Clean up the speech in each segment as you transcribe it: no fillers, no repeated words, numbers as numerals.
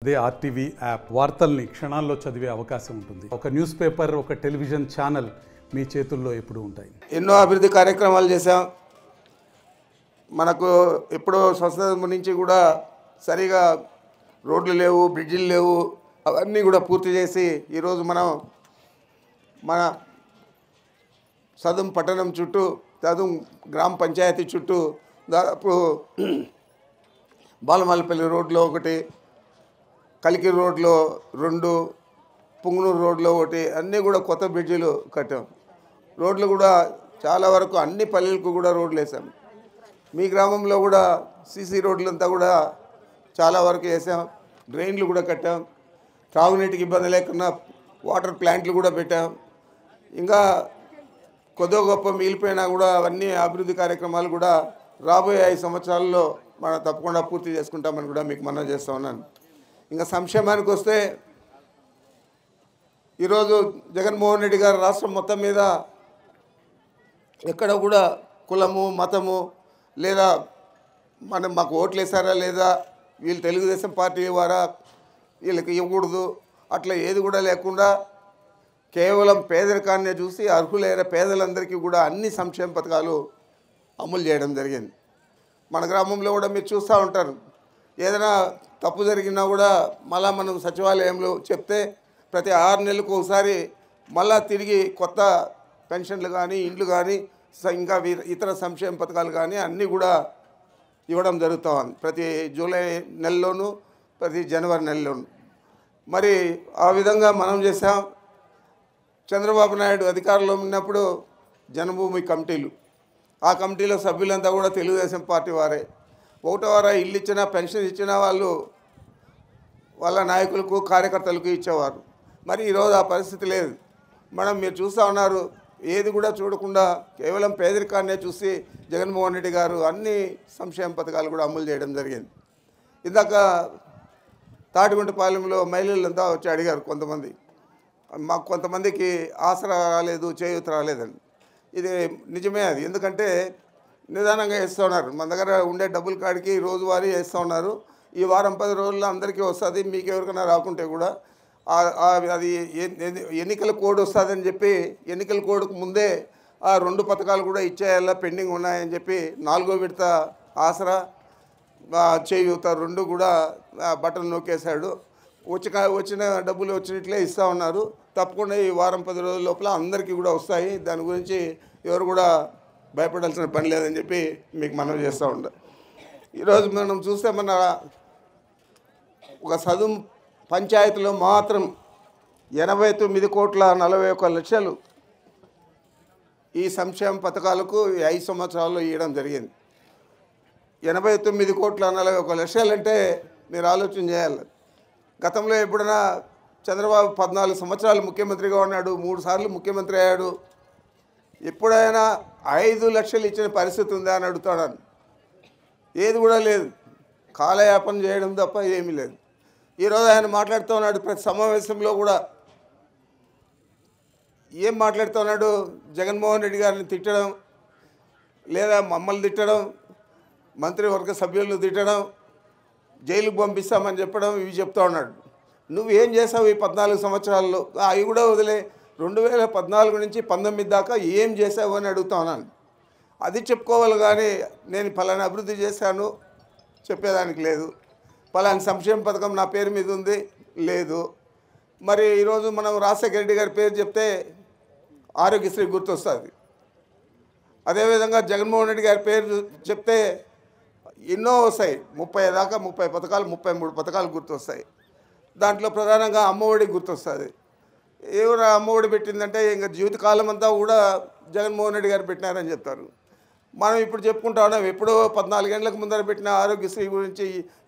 అదే RTV app వార్తల్ని క్షణాల్లో చదివే అవకాశం ఉంటుంది. ఒక న్యూస్ పేపర్, ఒక టెలివిజన్ ఛానల్ మీ చేతుల్లో ఎప్పుడూ ఉంటాయి. ఎన్నో అభివృద్ధి కార్యక్రమాలు చేశాం. మనకు ఎప్పుడో స్వతంత్రం నుంచి కూడా సరిగా రోడ్లు లేవు, బ్రిడ్జిలు లేవు, అవన్నీ కూడా పూర్తి చేసి ఈరోజు మనం మన సదుం పట్టణం చుట్టూ, సదుం గ్రామ పంచాయతీ చుట్టూ దాదాపు బాలమల్లపల్లి రోడ్లో ఒకటి, కలికి రోడ్లో 2, పుంగనూరు రోడ్లో ఒకటి, అన్నీ కూడా కొత్త బ్రిడ్జిలు కట్టాం. రోడ్లు కూడా చాలా వరకు అన్ని పల్లెలకు కూడా రోడ్లు వేసాం. మీ గ్రామంలో కూడా సీసీ రోడ్లంతా కూడా చాలా వరకు వేసాం. డ్రైన్లు కూడా కట్టాం. త్రాగునీటికి ఇబ్బంది లేకుండా వాటర్ ప్లాంట్లు కూడా పెట్టాం. ఇంకా కొద్దిగా గొప్ప మిగిలిపోయినా కూడా అవన్నీ అభివృద్ధి కార్యక్రమాలు కూడా రాబోయే 5 సంవత్సరాల్లో మనం తప్పకుండా పూర్తి చేసుకుంటామని కూడా మీకు మనవి చేస్తూ ఉన్నాను. ఇంకా సంక్షేమానికి వస్తే ఈరోజు జగన్మోహన్ రెడ్డి గారు రాష్ట్రం మొత్తం మీద ఎక్కడ కూడా కులము, మతము లేదా మాకు ఓట్లు వేసారా లేదా, వీళ్ళు తెలుగుదేశం పార్టీ వారా, వీళ్ళకి ఇవ్వకూడదు, అట్లా ఏది కూడా లేకుండా కేవలం పేదరికాన్ని చూసి అర్హులైన పేదలందరికీ కూడా అన్ని సంక్షేమ పథకాలు అమలు చేయడం జరిగింది. మన గ్రామంలో కూడా మీరు చూస్తూ ఉంటారు, ఏదైనా తప్పు జరిగినా కూడా మళ్ళా మనం సచివాలయంలో చెప్తే ప్రతి 6 నెలలకు ఒకసారి మళ్ళా తిరిగి కొత్త పెన్షన్లు కానీ, ఇండ్లు కానీ, ఇంకా ఇతర సంక్షేమ పథకాలు కానీ అన్నీ కూడా ఇవ్వడం జరుగుతూ ఉంది. ప్రతి జూలై నెలలోనూ, ప్రతి జనవరి నెలలోనూ. మరి ఆ విధంగా మనం చేసాం. చంద్రబాబు నాయుడు అధికారంలో ఉన్నప్పుడు జన్మభూమి కమిటీలు, ఆ కమిటీలో సభ్యులంతా కూడా తెలుగుదేశం పార్టీ వారే. 1వ వారా ఇల్లు ఇచ్చినా, పెన్షన్ ఇచ్చినా వాళ్ళు వాళ్ళ నాయకులకు, కార్యకర్తలకు ఇచ్చేవారు. మరి ఈరోజు ఆ పరిస్థితి లేదు. మీరు చూస్తూ ఉన్నారు, ఏది కూడా చూడకుండా కేవలం పేదరికాన్నే చూసి జగన్మోహన్ రెడ్డి గారు అన్ని సంక్షేమ పథకాలు కూడా అమలు చేయడం జరిగింది. ఇందాక తాటిగుంటపాలెంలో మహిళలంతా వచ్చి అడిగారు కొంతమంది, మాకు కొంతమందికి ఆసరా రాలేదు, చేయూత రాలేదని. ఇది నిజమే అది. ఎందుకంటే నిదానంగా వేస్తూ ఉన్నారు. మన దగ్గర ఉండే డబ్బుల కాడికి రోజువారీ వేస్తూ ఉన్నారు. ఈ వారం 10 రోజుల్లో అందరికీ వస్తుంది. మీకు ఎవరికైనా రాకుంటే కూడా అది ఎన్నికల కోడ్ వస్తుందని చెప్పి ఎన్నికల కోడ్కు ముందే ఆ 2 పథకాలు కూడా ఇచ్చేయాలా, పెండింగ్ ఉన్నాయని చెప్పి 4వ విడత ఆసరా, చేయూత 2 కూడా బటన్ నొక్కేశాడు. వచ్చిన డబ్బులు వచ్చినట్లే ఇస్తూ ఉన్నారు. తప్పకుండా ఈ వారం 10 రోజుల లోపల అందరికీ కూడా వస్తాయి. దాని గురించి ఎవరు కూడా భయపడాల్సిన పని లేదని చెప్పి మీకు మనవి చేస్తూ ఉంటాం. ఈరోజు మనం చూస్తే మన ఒక సదుం పంచాయతీలో మాత్రం 89,41,40,00,000 ఈ సంక్షేమ పథకాలకు 5 సంవత్సరాల్లో ఇవ్వడం జరిగింది. 89,40,00,000 అంటే మీరు ఆలోచన చేయాలి. గతంలో ఎప్పుడైనా చంద్రబాబు 14 సంవత్సరాలు ముఖ్యమంత్రిగా ఉన్నాడు, 3 సార్లు ముఖ్యమంత్రి అయ్యాడు. ఎప్పుడైనా 5 లక్షలు ఇచ్చిన పరిస్థితి ఉందా అని అడుగుతాడు. ఏది కూడా లేదు. కాలయాపన చేయడం తప్ప ఏమీ లేదు. ఈరోజు ఆయన మాట్లాడుతూ ఉన్నాడు ప్రతి సమావేశంలో కూడా. ఏం మాట్లాడుతూ ఉన్నాడు? జగన్మోహన్ రెడ్డి గారిని తిట్టడం, లేదా మమ్మల్ని తిట్టడం, మంత్రివర్గ సభ్యులను తిట్టడం, జైలుకు పంపిస్తామని చెప్పడం, ఇవి చెప్తా ఉన్నాడు. నువ్వు ఏం చేసావు ఈ 14 సంవత్సరాల్లో? అవి కూడా వదిలే. 2014 నుంచి 19 దాకా ఏం చేసావు అని అడుగుతా ఉన్నాను. అది చెప్పుకోవాలి కానీ నేను ఫలానా అభివృద్ధి చేశాను చెప్పేదానికి లేదు. ఫలానా సంక్షేమ పథకం నా పేరు మీద ఉంది లేదు. మరి ఈరోజు మనం రాజశేఖర రెడ్డి గారి పేరు చెప్తే ఆరోగ్యశ్రీ గుర్తొస్తుంది. అదేవిధంగా జగన్మోహన్ రెడ్డి గారి పేరు చెప్తే ఎన్నో వస్తాయి. 30 దాకా 30 పథకాలు, 33 పథకాలు గుర్తొస్తాయి. దాంట్లో ప్రధానంగా అమ్మఒడి గుర్తొస్తుంది. ఎవరు అమ్మఒడి పెట్టిందంటే ఇంకా జీవితకాలం అంతా కూడా జగన్మోహన్ రెడ్డి గారు పెట్టినారని చెప్తారు. మనం ఇప్పుడు చెప్పుకుంటా ఉన్నాం, ఎప్పుడో 14 గంటలకు ముందర పెట్టిన ఆరోగ్యశ్రీ గురించి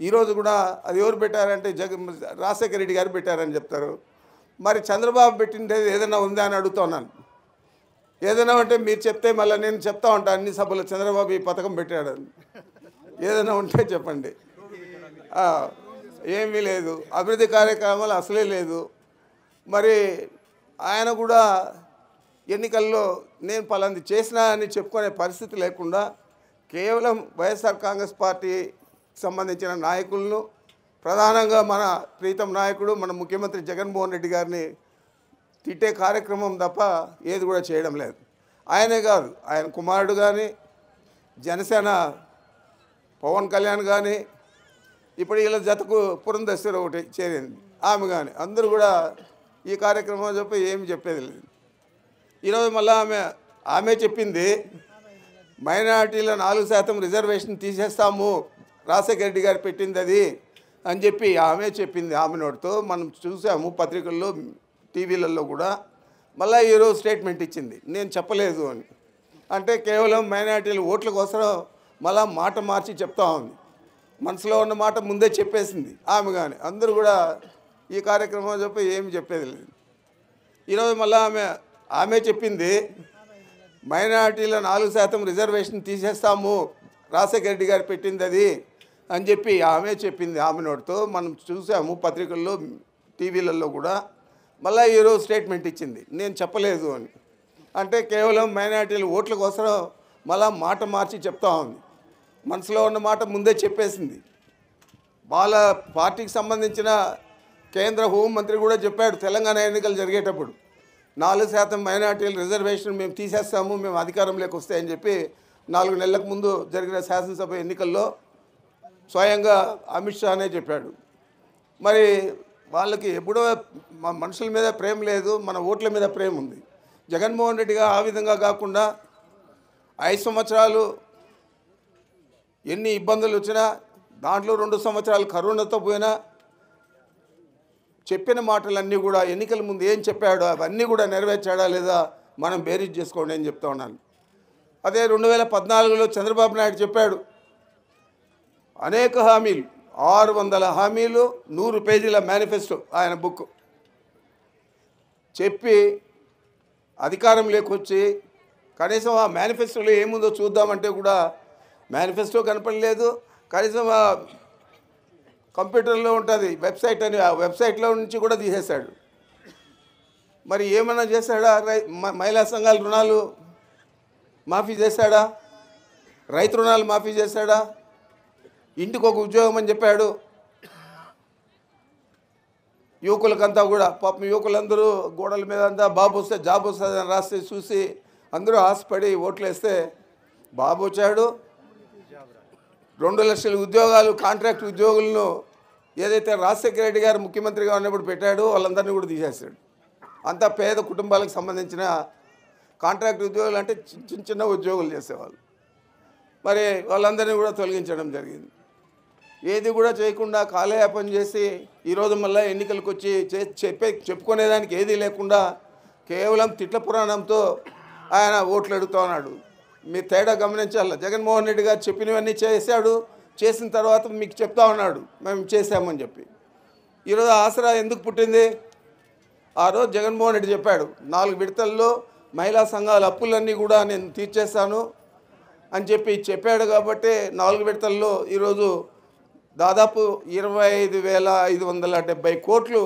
ఈరోజు కూడా అది ఎవరు పెట్టారంటే రాజశేఖర రెడ్డి గారు పెట్టారని చెప్తారు. మరి చంద్రబాబు పెట్టిండేది ఏదైనా ఉందా అని అడుగుతున్నాను. ఏదైనా అంటే మీరు చెప్తే మళ్ళీ నేను చెప్తా ఉంటాను అన్ని సభలో చంద్రబాబు ఈ పథకం పెట్టాడని. ఏదైనా ఉంటే చెప్పండి. ఏమీ లేదు. అభివృద్ధి కార్యక్రమాలు అసలే లేదు. మరి ఆయన కూడా ఎన్నికల్లో నేను పలాంది చేసినా అని చెప్పుకునే పరిస్థితి లేకుండా కేవలం వైఎస్ఆర్ కాంగ్రెస్ పార్టీ సంబంధించిన నాయకులను ప్రధానంగా మన ప్రీతం నాయకుడు మన ముఖ్యమంత్రి జగన్మోహన్ రెడ్డి గారిని తిట్టే కార్యక్రమం తప్ప ఏది కూడా చేయడం లేదు. ఆయనే కాదు, ఆయన కుమారుడు కానీ, జనసేన పవన్ కళ్యాణ్ కానీ, ఇప్పుడు వీళ్ళ జతకు పురంధేశ్వరి ఒకటి చేరింది, ఆమె కానీ అందరూ కూడా ఈ కార్యక్రమం చెప్పి ఏమి చెప్పేది లేదు. ఈరోజు మళ్ళీ ఆమె చెప్పింది మైనారిటీల 4% రిజర్వేషన్ తీసేస్తాము, రాజశేఖర రెడ్డి గారు పెట్టింది అది అని చెప్పి ఆమె చెప్పింది. ఆమె నోటితో మనం చూసాము పత్రికల్లో, టీవీలలో కూడా. మళ్ళీ ఈరోజు స్టేట్మెంట్ ఇచ్చింది నేను చెప్పలేదు అని. అంటే కేవలం మైనారిటీల ఓట్ల కోసం మళ్ళా మాట మార్చి చెప్తా ఉంది. మనసులో ఉన్న మాట ముందే చెప్పేసింది ఆమె కానీ అందరూ కూడా ఈ కార్యక్రమం చెప్పి ఏమి చెప్పేది లేదు. ఈరోజు మళ్ళీ ఆమె చెప్పింది మైనారిటీల 4% రిజర్వేషన్ తీసేస్తాము, రాజశేఖర రెడ్డి గారు పెట్టింది అది అని చెప్పి ఆమె చెప్పింది. ఆమె నోటితో మనం చూసాము పత్రికల్లో, టీవీలలో కూడా. మళ్ళీ ఈరోజు స్టేట్మెంట్ ఇచ్చింది నేను చెప్పలేదు అని. అంటే కేవలం మైనారిటీల ఓట్ల కోసం మళ్ళా మాట మార్చి చెప్తా ఉంది. మనసులో ఉన్న మాట ముందే చెప్పేసింది. వాళ్ళ పార్టీకి సంబంధించిన కేంద్ర హోంమంత్రి కూడా చెప్పాడు తెలంగాణ ఎన్నికలు జరిగేటప్పుడు 4% మైనారిటీల రిజర్వేషన్ మేము తీసేస్తాము, మేము అధికారంలోకి వస్తాయని చెప్పి 4 నెలలకు ముందు జరిగిన శాసనసభ ఎన్నికల్లో స్వయంగా అమిత్ షానే చెప్పాడు. మరి వాళ్ళకి ఎప్పుడో మనుషుల మీద ప్రేమ లేదు, మన ఓట్ల మీద ప్రేమ ఉంది. జగన్మోహన్ రెడ్డిగా ఆ విధంగా కాకుండా 5 సంవత్సరాలు ఎన్ని ఇబ్బందులు వచ్చినా, దాంట్లో 2 సంవత్సరాలు కరోనాతో పోయినా, చెప్పిన మాటలన్నీ కూడా ఎన్నికల ముందు ఏం చెప్పాడో అవన్నీ కూడా నెరవేర్చాడా లేదా మనం బేరీజ్ చేసుకోండి అని చెప్తా ఉన్నాను. అదే 2014లో చంద్రబాబు నాయుడు చెప్పాడు అనేక హామీలు, 600 హామీలు, 100 పేజీల మేనిఫెస్టో ఆయన బుక్ చెప్పి అధికారం లేకొచ్చి కనీసం ఆ మేనిఫెస్టోలో ఏముందో చూద్దామంటే కూడా మేనిఫెస్టో కనపడలేదు. కనీసం ఆ కంప్యూటర్లో ఉంటుంది వెబ్సైట్ అని, ఆ వెబ్సైట్లో నుంచి కూడా తీసేశాడు. మరి ఏమన్నా చేశాడా? మహిళా సంఘాల రుణాలు మాఫీ చేశాడా? రైతు రుణాలు మాఫీ చేశాడా? ఇంటికి ఒక ఉద్యోగం అని చెప్పాడు. యువకులకంతా కూడా పాపం యువకులందరూ గోడల మీద అంతా బాబు వస్తే జాబ్ వస్తుందని రాస్తే చూసి అందరూ ఆశపడి ఓట్లు వేస్తే బాబు వచ్చాడు. 2 లక్షల ఉద్యోగాలు, కాంట్రాక్ట్ ఉద్యోగులను ఏదైతే రాజశేఖర రెడ్డి గారు ముఖ్యమంత్రిగా ఉన్నప్పుడు పెట్టాడో వాళ్ళందరినీ కూడా తీసేస్తాడు. అంతా పేద కుటుంబాలకు సంబంధించిన కాంట్రాక్ట్ ఉద్యోగులు అంటే చిన్న ఉద్యోగులు చేసేవాళ్ళు. మరి వాళ్ళందరినీ కూడా తొలగించడం జరిగింది. ఏది కూడా చేయకుండా కాలయాపన చేసి ఈరోజు మళ్ళీ ఎన్నికలకు వచ్చి చెప్పుకునేదానికి ఏదీ లేకుండా కేవలం తిట్ల పురాణంతో ఆయన ఓట్లు అడుగుతూ ఉన్నాడు. మీ తేడా గమనించాలి. జగన్మోహన్ రెడ్డి గారు చెప్పినవన్నీ చేశాడు, చేసిన తర్వాత మీకు చెప్తా ఉన్నాడు మేము చేశామని చెప్పి. ఈరోజు ఆసరా ఎందుకు పుట్టింది? ఆ రోజు జగన్మోహన్ రెడ్డి చెప్పాడు 4 విడతల్లో మహిళా సంఘాల అప్పులన్నీ కూడా నేను తీర్చేస్తాను అని చెప్పాడు. కాబట్టి 4 విడతల్లో ఈరోజు దాదాపు 25,570 కోట్లు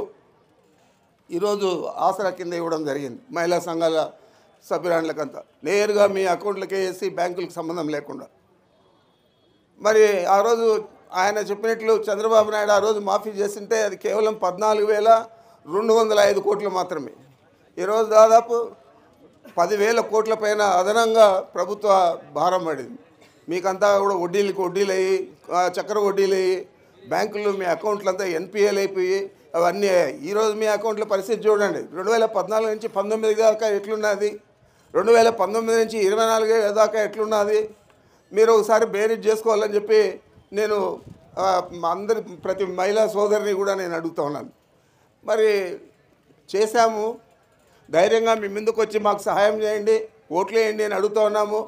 ఈరోజు ఆసరా కింద ఇవ్వడం జరిగింది మహిళా సంఘాల సభ్యురాళ్ళకంతా నేరుగా మీ అకౌంట్లకే వేసి బ్యాంకులకు సంబంధం లేకుండా. మరి ఆ రోజు ఆయన చెప్పినట్లు చంద్రబాబు నాయుడు ఆ రోజు మాఫీ చేసింటే అది కేవలం 14,205 కోట్లు మాత్రమే. ఈరోజు దాదాపు 10,000 కోట్ల పైన అదనంగా ప్రభుత్వ భారం పడింది. మీకంతా కూడా వడ్డీలు అయ్యి, చక్కెర వడ్డీలు అయ్యి, బ్యాంకులు మీ అకౌంట్లంతా ఎన్పిఏలు అయిపోయి అవన్నీ అయ్యాయి. ఈరోజు మీ అకౌంట్ల పరిస్థితి చూడండి. 2014 నుంచి 19 దాకా ఎట్లున్నది, 2019 నుంచి 24 దాకా ఎట్లున్నది, మీరు ఒకసారి బేరీజ్ చేసుకోవాలని చెప్పి నేను ప్రతి మహిళా సోదరిని కూడా నేను అడుగుతా ఉన్నాను. మరి చేశాము, ధైర్యంగా మీ ముందుకు వచ్చి మాకు సహాయం చేయండి, ఓట్లు వేయండి అని అడుగుతూ ఉన్నాము.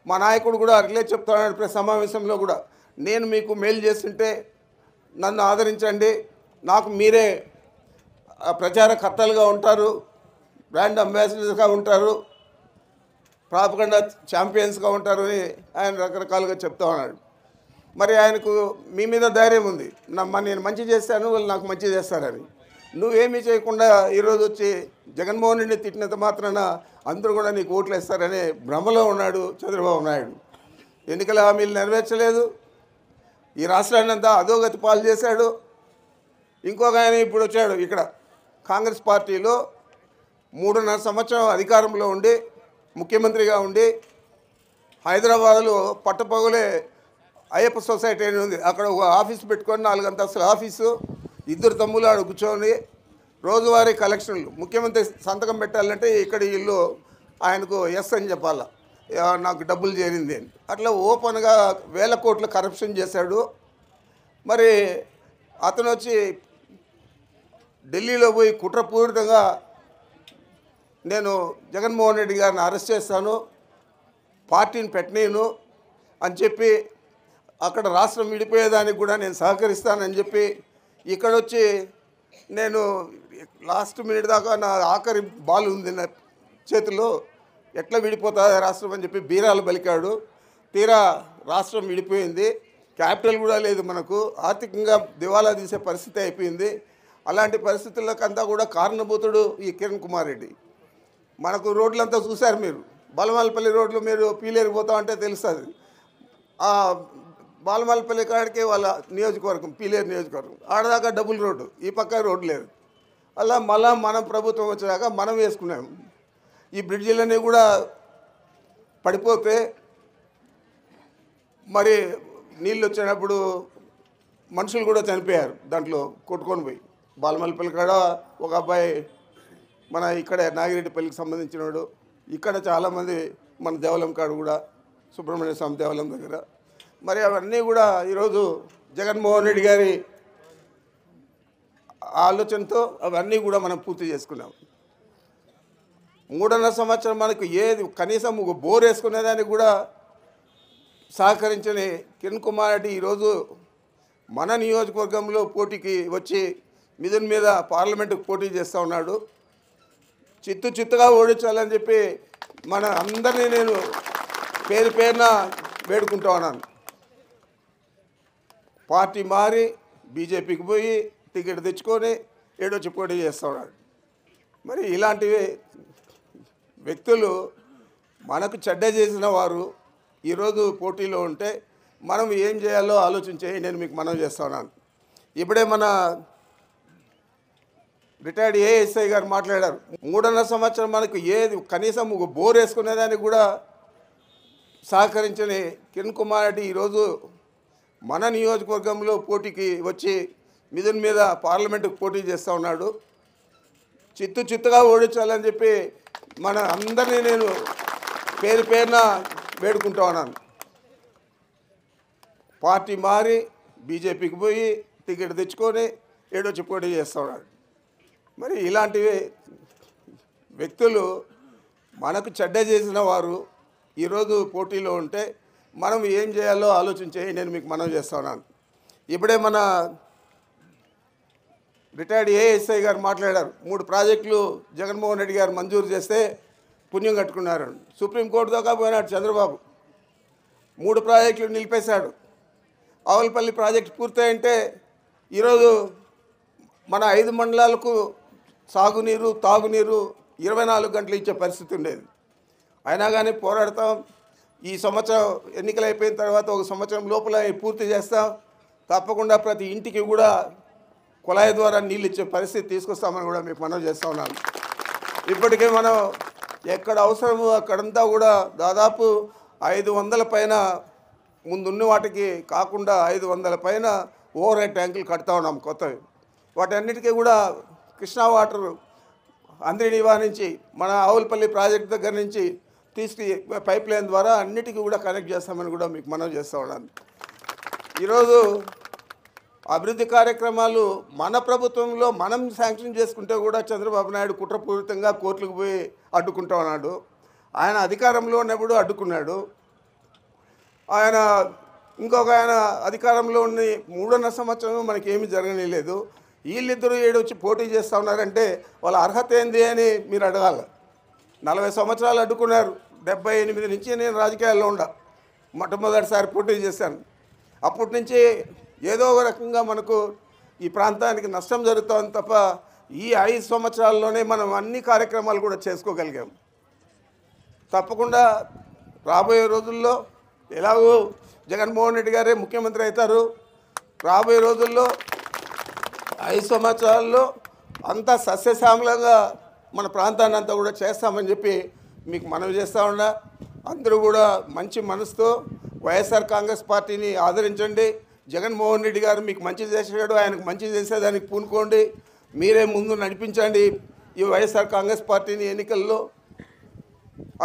మా నాయకుడు కూడా అట్లే చెప్తా ఉన్నాడు ప్రతి సమావేశంలో కూడా, నేను మీకు మేలు చేస్తుంటే నన్ను ఆదరించండి, నాకు మీరే ప్రచారకర్తలుగా ఉంటారు, బ్రాండ్ అంబాసిడర్స్గా ఉంటారు, ప్రాపగండా ఛాంపియన్స్గా ఉంటారు అని ఆయన రకరకాలుగా చెప్తా ఉన్నాడు. మరి ఆయనకు మీ మీద ధైర్యం ఉంది, నేను మంచి చేస్తాను వాళ్ళు నాకు మంచి చేస్తారని. నువ్వేమీ చేయకుండా ఈరోజు వచ్చి జగన్మోహన్ రెడ్డిని తిట్టినంత మాత్రాన అందరూ కూడా నీకు ఓట్లు వేస్తారనే భ్రమలో ఉన్నాడు చంద్రబాబు నాయుడు. ఎన్నికల హామీలు నెరవేర్చలేదు, ఈ రాష్ట్రాన్ని అంతా అధోగతి పాలు చేశాడు. ఇంకొక ఆయన ఇప్పుడు వచ్చాడు ఇక్కడ కాంగ్రెస్ పార్టీలో 3.5 సంవత్సరం అధికారంలో ఉండి ముఖ్యమంత్రిగా ఉండి హైదరాబాద్లో పట్టపగలే అయ్యప్ప సొసైటీ అని ఉంది, అక్కడ ఒక ఆఫీస్ పెట్టుకొని 4 అంతస్తుల ఆఫీసు, 2 తమ్ముళ్ళు ఆడ కూర్చొని రోజువారీ కలెక్షన్లు. ముఖ్యమంత్రి సంతకం పెట్టాలంటే ఇక్కడ ఇల్లు ఆయనకు ఎస్ అని చెప్పాలా, నాకు డబ్బులు చేరింది అని. అట్లా ఓపెన్గా వేల కోట్ల కరప్షన్ చేశాడు. మరి అతను వచ్చి ఢిల్లీలో పోయి కుట్రపూరితంగా నేను జగన్మోహన్ రెడ్డి గారిని అరెస్ట్ చేస్తాను, పార్టీని పెట్టనీను అని చెప్పి అక్కడ రాష్ట్రం విడిపోయేదానికి కూడా నేను సహకరిస్తానని చెప్పి ఇక్కడ వచ్చి నేను లాస్ట్ మినిట్ దాకా నా ఆఖరి బాల్ ఉంది నా చేతిలో, ఎట్లా విడిపోతుంది రాష్ట్రం అని చెప్పి బీరాలు పలికాడు. తీరా రాష్ట్రం విడిపోయింది, క్యాపిటల్ కూడా లేదు, మనకు ఆర్థికంగా దివాలా తీసే పరిస్థితి అయిపోయింది. అలాంటి పరిస్థితులకంతా కూడా కారణభూతుడు ఈ కిరణ్ కుమార్ రెడ్డి. మనకు రోడ్లంతా చూశారు మీరు, బాలమల్లపల్లి రోడ్లు మీరు పీలేరు పోతా అంటే తెలుస్తుంది. బాలమల్లపల్లి కాడికి వాళ్ళ నియోజకవర్గం పీలేరు నియోజకవర్గం, ఆడదాకా డబుల్ రోడ్డు, ఈ పక్క రోడ్డు లేదు. అలా మళ్ళా మనం ప్రభుత్వం వచ్చాక మనం వేసుకున్నాం. ఈ బ్రిడ్జిలన్నీ కూడా పడిపోతే మరి నీళ్ళు వచ్చినప్పుడు మనుషులు కూడా చనిపోయారు దాంట్లో కొట్టుకొని పోయి. బాలమల్లపల్లి కాడ ఒక అబ్బాయి మన ఇక్కడ నాగిరెడ్డిపల్లికి సంబంధించినవాడు, ఇక్కడ చాలామంది మన దేవాలయం కాడ కూడా సుబ్రహ్మణ్య స్వామి దేవాలయం దగ్గర. మరి అవన్నీ కూడా ఈరోజు జగన్మోహన్ రెడ్డి గారి ఆలోచనతో అవన్నీ కూడా మనం పూర్తి చేసుకున్నాం. 3.5 సంవత్సరం మనకు ఏది కనీసం ఒక బోర్ వేసుకునేదానికి కూడా సహకరించని కిరణ్ కుమార్ రెడ్డి ఈరోజు మన నియోజకవర్గంలో పోటీకి వచ్చి మిథున్ మీద పార్లమెంటుకు పోటీ చేస్తూ ఉన్నాడు. చిత్తుగా ఓడించాలని చెప్పి మన అందరినీ నేను పేరున వేడుకుంటా ఉన్నాను. పార్టీ మారి బీజేపీకి పోయి టికెట్ తెచ్చుకొని ఏడొచ్చి పోటీ చేస్తూ ఉన్నాడు. మరి ఇలాంటి వ్యక్తులు మనకు చెడ్డ చేసిన వారు ఈరోజు పోటీలో ఉంటే మనం ఏం చేయాలో ఆలోచించే నేను మీకు మనవి చేస్తా ఉన్నాను. ఇప్పుడే మన రిటైర్డ్ ఏఎస్ఐ గారు మాట్లాడారు. 3.5 సంవత్సరం మనకు ఏది కనీసం ఒక బోర్ వేసుకునేదానికి కూడా సహకరించని కిరణ్ కుమార్ రెడ్డి ఈరోజు మన నియోజకవర్గంలో పోటీకి వచ్చి మిథున్ మీద పార్లమెంటుకు పోటీ చేస్తూ ఉన్నాడు. చిత్తుగా ఓడించాలని చెప్పి మన అందరినీ నేను పేరున వేడుకుంటా ఉన్నాను. పార్టీ మారి బీజేపీకి పోయి టికెట్ తెచ్చుకొని ఏడొచ్చి పోటీ చేస్తూ ఉన్నాడు. మరి ఇలాంటి వ్యక్తులు మనకు చెడ్డ చేసిన వారు ఈరోజు పోటీలో ఉంటే మనం ఏం చేయాలో ఆలోచించే నేను మీకు మనవి చేస్తా ఉన్నాను. ఇప్పుడే మన రిటైర్డ్ ఏఎస్ఐ గారు మాట్లాడారు. 3 ప్రాజెక్టులు జగన్మోహన్ రెడ్డి గారు మంజూరు చేస్తే పుణ్యం కట్టుకున్నారు. సుప్రీంకోర్టు దాకా పోయినాడు చంద్రబాబు, 3 ప్రాజెక్టులు నిలిపేశాడు. ఆవులపల్లి ప్రాజెక్టు పూర్తయింటే ఈరోజు మన 5 మండలాలకు సాగునీరు తాగునీరు 24 గంటలు ఇచ్చే పరిస్థితి ఉండేది. అయినా కానీ పోరాడతాం. ఈ సంవత్సరం ఎన్నికలు అయిపోయిన తర్వాత 1 సంవత్సరం లోపల పూర్తి చేస్తాం. తప్పకుండా ప్రతి ఇంటికి కూడా కుళాయి ద్వారా నీళ్ళు ఇచ్చే పరిస్థితి తీసుకొస్తామని కూడా మీకు మనవి చేస్తూ ఉన్నాను. ఇప్పటికే మనం ఎక్కడ అవసరమో అక్కడంతా కూడా దాదాపు 500 పైన ముందున్న వాటికి కాకుండా 500 పైన ఓవర్ హెడ్ ట్యాంకులు కడతా ఉన్నాం కొత్తవి. వాటన్నిటికీ కూడా కృష్ణా వాటర్ అంద్రినివా నుంచి మన ఆవులపల్లి ప్రాజెక్ట్ దగ్గర నుంచి పైప్ లైన్ ద్వారా అన్నిటికీ కూడా కనెక్ట్ చేస్తామని కూడా మీకు మనవి చేస్తూ ఉన్నాను. ఈరోజు అభివృద్ధి కార్యక్రమాలు మన ప్రభుత్వంలో మనం శాంక్షన్ చేసుకుంటే కూడా చంద్రబాబు నాయుడు కుట్రపూరితంగా కోర్టులకు పోయి అడ్డుకుంటా ఉన్నాడు. ఆయన అధికారంలో ఉన్నప్పుడు అడ్డుకున్నాడు. ఆయన ఆయన అధికారంలో ఉన్న 3.5 సంవత్సరం మనకి ఏమీ జరగలేదు. వీళ్ళిద్దరూ వచ్చి పోటీ చేస్తూ ఉన్నారంటే వాళ్ళ అర్హత ఏంది అని మీరు అడగాలి. 40 సంవత్సరాలు అడ్డుకున్నారు. 78 నుంచి నేను రాజకీయాల్లో మొట్టమొదటిసారి పోటీ చేశాను. అప్పటి నుంచి ఏదో ఒక రకంగా మనకు ఈ ప్రాంతానికి నష్టం జరుగుతుంది తప్ప ఈ 5 సంవత్సరాల్లోనే మనం అన్ని కార్యక్రమాలు కూడా చేసుకోగలిగాం. తప్పకుండా రాబోయే రోజుల్లో ఎలాగో జగన్మోహన్ రెడ్డి గారే ముఖ్యమంత్రి అవుతారు. రాబోయే రోజుల్లో 5 సంవత్సరాల్లో అంతా సస్యశ్యామలంగా మన ప్రాంతాన్ని అంతా కూడా చేస్తామని చెప్పి మీకు మనవి చేస్తూ ఉన్నా. అందరూ కూడా మంచి మనసుతో వైఎస్ఆర్ కాంగ్రెస్ పార్టీని ఆదరించండి. జగన్మోహన్ రెడ్డి గారు మీకు మంచి చేసాడు, ఆయనకు మంచి చేసేదానికి పూనుకోండి. మీరే ముందు నడిపించండి ఈ వైఎస్ఆర్ కాంగ్రెస్ పార్టీని. ఎన్నికల్లో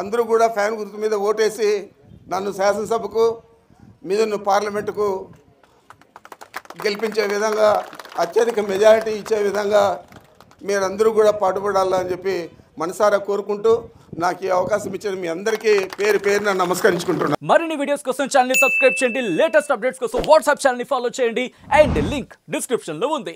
అందరూ కూడా ఫ్యాన్ గుర్తు మీద ఓటేసి నన్ను శాసనసభకు మీదను పార్లమెంటుకు గెలిపించే విధంగా అత్యధిక మెజారిటీ ఇచ్చే విధంగా మీరందరూ కూడా పాటుపడాలని చెప్పి మనసారా కోరుకుంటూ నాకు ఈ అవకాశం ఇచ్చిన మీ అందరికీ పేరు పేరున నమస్కరించుకుంటున్నాను. మరిన్ని వీడియోస్ కోసం ఛానల్ ని సబ్స్క్రైబ్ చేయండి. లేటెస్ట్ అప్డేట్స్ కోసం వాట్సాప్ ఛానల్ ని ఫాలో చేయండి. అండ్ లింక్ డిస్క్రిప్షన్ లో ఉంది.